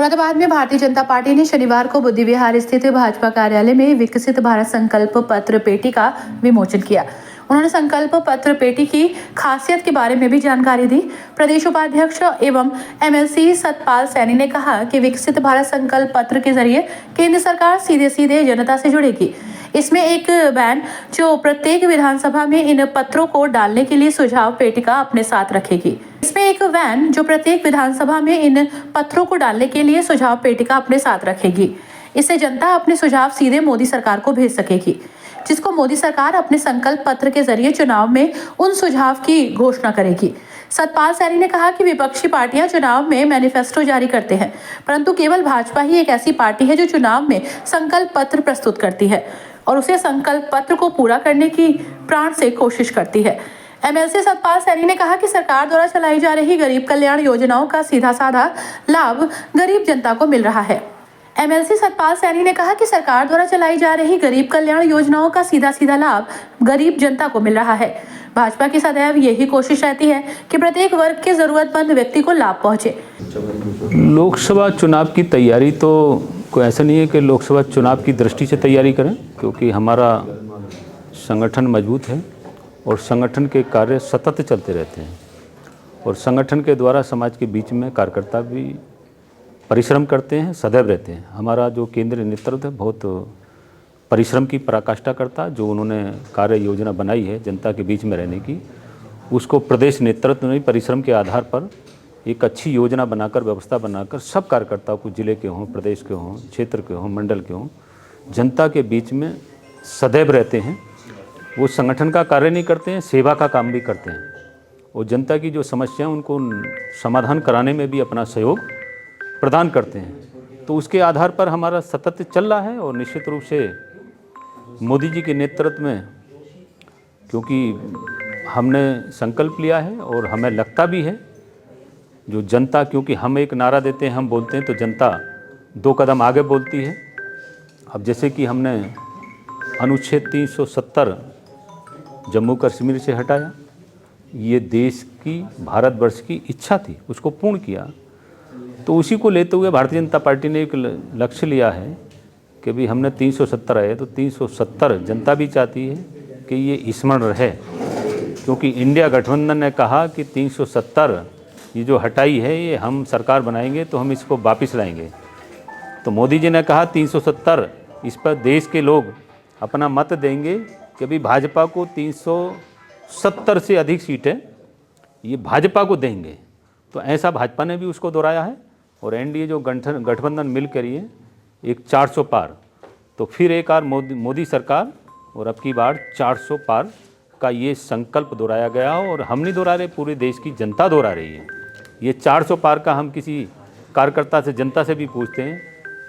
मुरादाबाद में भारतीय जनता पार्टी ने शनिवार को बुद्धि विहार स्थित भाजपा कार्यालय में विकसित भारत संकल्प पत्र पेटी का विमोचन किया। उन्होंने संकल्प पत्र पेटी की खासियत के बारे में भी जानकारी दी। प्रदेश उपाध्यक्ष एवं एमएलसी सतपाल सैनी ने कहा कि विकसित भारत संकल्प पत्र के जरिए केंद्र सरकार सीधे जनता से जुड़ेगी। इसमें एक वैन जो प्रत्येक विधानसभा में इन पत्रों को डालने के लिए सुझाव पेटिका अपने साथ रखेगी। इससे जनता अपने सुझाव सीधे मोदी सरकार को भेज सकेगी, जिसको मोदी सरकार अपने संकल्प पत्र के जरिए चुनाव में उन सुझाव की घोषणा करेगी। सतपाल सैनी ने कहा कि विपक्षी पार्टियां चुनाव में मैनिफेस्टो जारी करते हैं, परंतु केवल भाजपा ही एक ऐसी पार्टी है जो चुनाव में संकल्प पत्र प्रस्तुत करती है और उसे संकल्प पत्र को पूरा करने की प्राण से कोशिश करती है। एमएलसी सतपाल सैनी ने कहा कि सरकार द्वारा चलाई जा रही गरीब कल्याण योजनाओं का सीधा साधा लाभ गरीब जनता को मिल रहा है। एमएलसी सतपाल सैनी ने कहा कि सरकार द्वारा चलाई जा रही गरीब कल्याण योजनाओं का सीधा लाभ गरीब जनता को मिल रहा है। भाजपा की सदैव यही कोशिश रहती है कि प्रत्येक वर्ग के जरूरतमंद व्यक्ति को लाभ पहुंचे। लोकसभा चुनाव की तैयारी तो कोई ऐसा नहीं है कि लोकसभा चुनाव की दृष्टि से तैयारी करें, क्योंकि हमारा संगठन मजबूत है और संगठन के कार्य सतत चलते रहते हैं और संगठन के द्वारा समाज के बीच में कार्यकर्ता भी परिश्रम करते हैं, सदैव रहते हैं। हमारा जो केंद्रीय नेतृत्व है बहुत परिश्रम की पराकाष्ठा करता है। जो उन्होंने कार्य योजना बनाई है जनता के बीच में रहने की, उसको प्रदेश नेतृत्व ने परिश्रम के आधार पर एक अच्छी योजना बनाकर, व्यवस्था बनाकर सब कार्यकर्ताओं को, जिले के हों, प्रदेश के हों, क्षेत्र के हों, मंडल के हों, जनता के बीच में सदैव रहते हैं। वो संगठन का कार्य नहीं करते हैं, सेवा का काम भी करते हैं और जनता की जो समस्याएं उनको समाधान कराने में भी अपना सहयोग प्रदान करते हैं। तो उसके आधार पर हमारा सतत चल रहा है और निश्चित रूप से मोदी जी के नेतृत्व में, क्योंकि हमने संकल्प लिया है और हमें लगता भी है जो जनता, क्योंकि हम एक नारा देते हैं, हम बोलते हैं तो जनता 2 कदम आगे बोलती है। अब जैसे कि हमने अनुच्छेद 370 जम्मू कश्मीर से हटाया, ये देश की, भारतवर्ष की इच्छा थी, उसको पूर्ण किया। तो उसी को लेते हुए भारतीय जनता पार्टी ने एक लक्ष्य लिया है कि भी हमने 370 है तो 370 जनता भी चाहती है कि ये स्मरण रहे, क्योंकि इंडिया गठबंधन ने कहा कि 370 ये जो हटाई है ये हम सरकार बनाएंगे तो हम इसको वापस लाएंगे। तो मोदी जी ने कहा 370, इस पर देश के लोग अपना मत देंगे कि भी भाजपा को 370 से अधिक सीटें ये भाजपा को देंगे। तो ऐसा भाजपा ने भी उसको दोहराया है और एनडीए जो गठबंधन मिल कर ये एक 400 पार, तो फिर एक बार मोदी सरकार और अब की बार 400 पार का ये संकल्प दोहराया गया और हम नहीं दोहरा रहे, पूरे देश की जनता दोहरा रही है। ये 400 पार का हम किसी कार्यकर्ता से, जनता से भी पूछते हैं।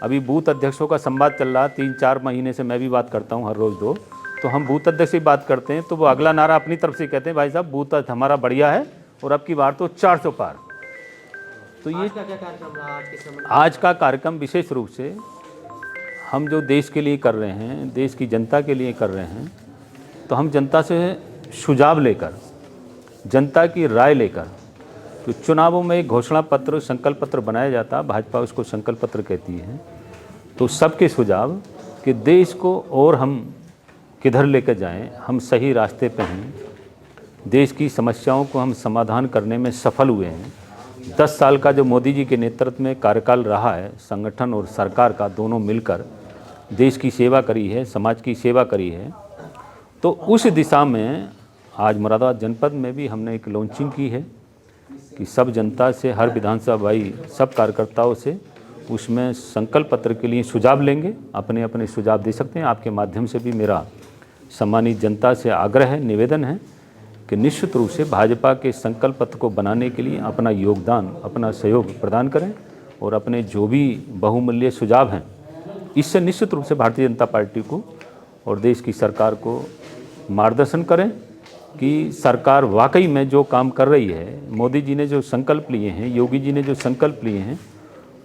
अभी बूथ अध्यक्षों का संवाद चल रहा, 3-4 महीने से मैं भी बात करता हूँ हर रोज़ 2, तो हम बूथ अध्यक्ष से बात करते हैं तो वो अगला नारा अपनी तरफ से कहते हैं, भाई साहब बूथ हमारा बढ़िया है और अब की बार तो 400 पार। तो ये आज का क्या कार्यक्रम रहा? आज का कार्यक्रम विशेष रूप से हम जो देश के लिए कर रहे हैं, देश की जनता के लिए कर रहे हैं, तो हम जनता से सुझाव लेकर, जनता की राय लेकर, तो चुनावों में एक घोषणा पत्र, संकल्प पत्र बनाया जाता है, भाजपा उसको संकल्प पत्र कहती है। तो सबके सुझाव कि देश को और हम किधर लेकर जाएं, हम सही रास्ते पे हैं, देश की समस्याओं को हम समाधान करने में सफल हुए हैं। 10 साल का जो मोदी जी के नेतृत्व में कार्यकाल रहा है, संगठन और सरकार का दोनों मिलकर देश की सेवा करी है, समाज की सेवा करी है। तो उस दिशा में आज मुरादाबाद जनपद में भी हमने एक लॉन्चिंग की है कि सब जनता से, हर विधानसभा भाई, सब कार्यकर्ताओं से उसमें संकल्प पत्र के लिए सुझाव लेंगे, अपने अपने सुझाव दे सकते हैं। आपके माध्यम से भी मेरा सम्मानित जनता से आग्रह है, निवेदन है कि निश्चित रूप से भाजपा के संकल्प पत्र को बनाने के लिए अपना योगदान, अपना सहयोग प्रदान करें और अपने जो भी बहुमूल्य सुझाव हैं, इससे निश्चित रूप से भारतीय जनता पार्टी को और देश की सरकार को मार्गदर्शन करें कि सरकार वाकई में जो काम कर रही है, मोदी जी ने जो संकल्प लिए हैं, योगी जी ने जो संकल्प लिए हैं,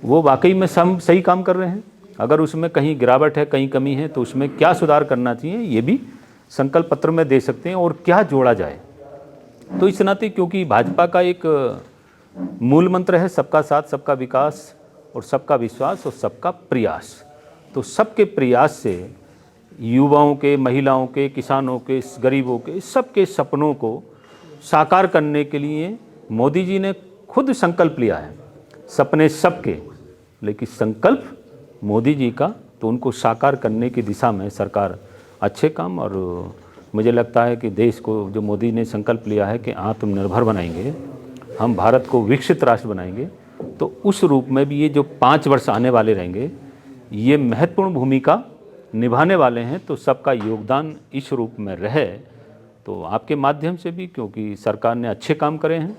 वो वाकई में सब सही काम कर रहे हैं। अगर उसमें कहीं गिरावट है, कहीं कमी है, तो उसमें क्या सुधार करना चाहिए, ये भी संकल्प पत्र में दे सकते हैं और क्या जोड़ा जाए। तो इस नाते, क्योंकि भाजपा का एक मूल मंत्र है सबका साथ, सबका विकास और सबका विश्वास और सबका प्रयास। तो सबके प्रयास से युवाओं के, महिलाओं के, किसानों के, गरीबों के, सबके सपनों को साकार करने के लिए मोदी जी ने खुद संकल्प लिया है। सपने सबके, लेकिन संकल्प मोदी जी का, तो उनको साकार करने की दिशा में सरकार अच्छे काम, और मुझे लगता है कि देश को जो मोदी ने संकल्प लिया है कि आत्मनिर्भर बनाएंगे, हम भारत को विकसित राष्ट्र बनाएंगे, तो उस रूप में भी ये जो 5 वर्ष आने वाले रहेंगे, ये महत्वपूर्ण भूमिका निभाने वाले हैं। तो सबका योगदान इस रूप में रहे, तो आपके माध्यम से भी, क्योंकि सरकार ने अच्छे काम करे हैं,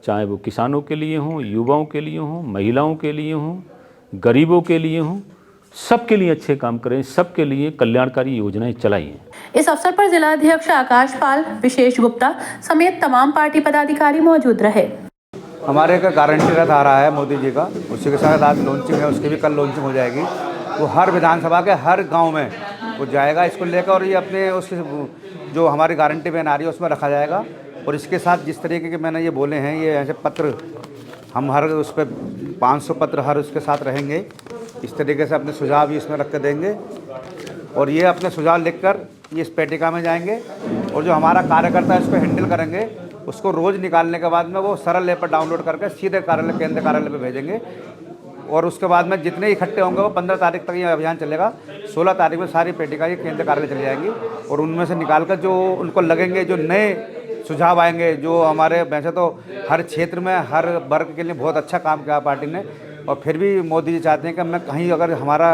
चाहे वो किसानों के लिए हों, युवाओं के लिए हों, महिलाओं के लिए हों, गरीबों के लिए हों, सबके लिए अच्छे काम करें, सबके लिए कल्याणकारी योजनाएं चलाई हैं। इस अवसर पर जिला अध्यक्ष आकाश पाल, विशेष गुप्ता समेत तमाम पार्टी पदाधिकारी मौजूद रहे। हमारे का गारंटी रथ आ रहा है मोदी जी का, उसी के साथ आज लॉन्चिंग है, उसकी भी कल लॉन्चिंग हो जाएगी। वो हर विधानसभा के हर गांव में वो जाएगा इसको लेकर, और ये अपने उस जो हमारी गारंटी वैन आ रही है उसमें रखा जाएगा। और इसके साथ जिस तरीके के मैंने ये बोले हैं, ये ऐसे पत्र हम हर उस पर 500 पत्र हर उसके साथ रहेंगे। इस तरीके से अपने सुझाव भी इसमें रख के देंगे, और ये अपने सुझाव लिखकर ये इस पेटिका में जाएंगे, और जो हमारा कार्यकर्ता है उसको हैंडल करेंगे, उसको रोज़ निकालने के बाद में वो सरल ऐप पर डाउनलोड करके सीधे कार्यालय, केंद्र कार्यालय पे भेजेंगे। और उसके बाद में जितने इकट्ठे होंगे वो 15 तारीख तक ये अभियान चलेगा। 16 तारीख में सारी पेटिका ये केंद्र कार्यालय चली जाएंगी, और उनमें से निकाल कर जो उनको लगेंगे, जो नए सुझाव आएंगे, जो हमारे वैसे तो हर क्षेत्र में हर वर्ग के लिए बहुत अच्छा काम किया पार्टी ने, और फिर भी मोदी जी चाहते हैं कि हमें कहीं अगर हमारा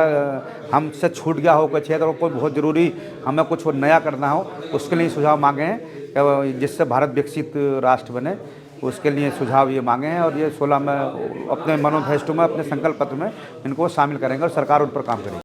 हमसे छूट गया हो कोई क्षेत्र, और कोई बहुत ज़रूरी हमें कुछ नया करना हो, उसके लिए सुझाव मांगे हैं, जिससे भारत विकसित राष्ट्र बने। उसके लिए सुझाव ये मांगे हैं, और ये 16 में अपने मैनिफेस्टो में, अपने संकल्प पत्र में इनको शामिल करेंगे, और सरकार उन पर काम करेगी।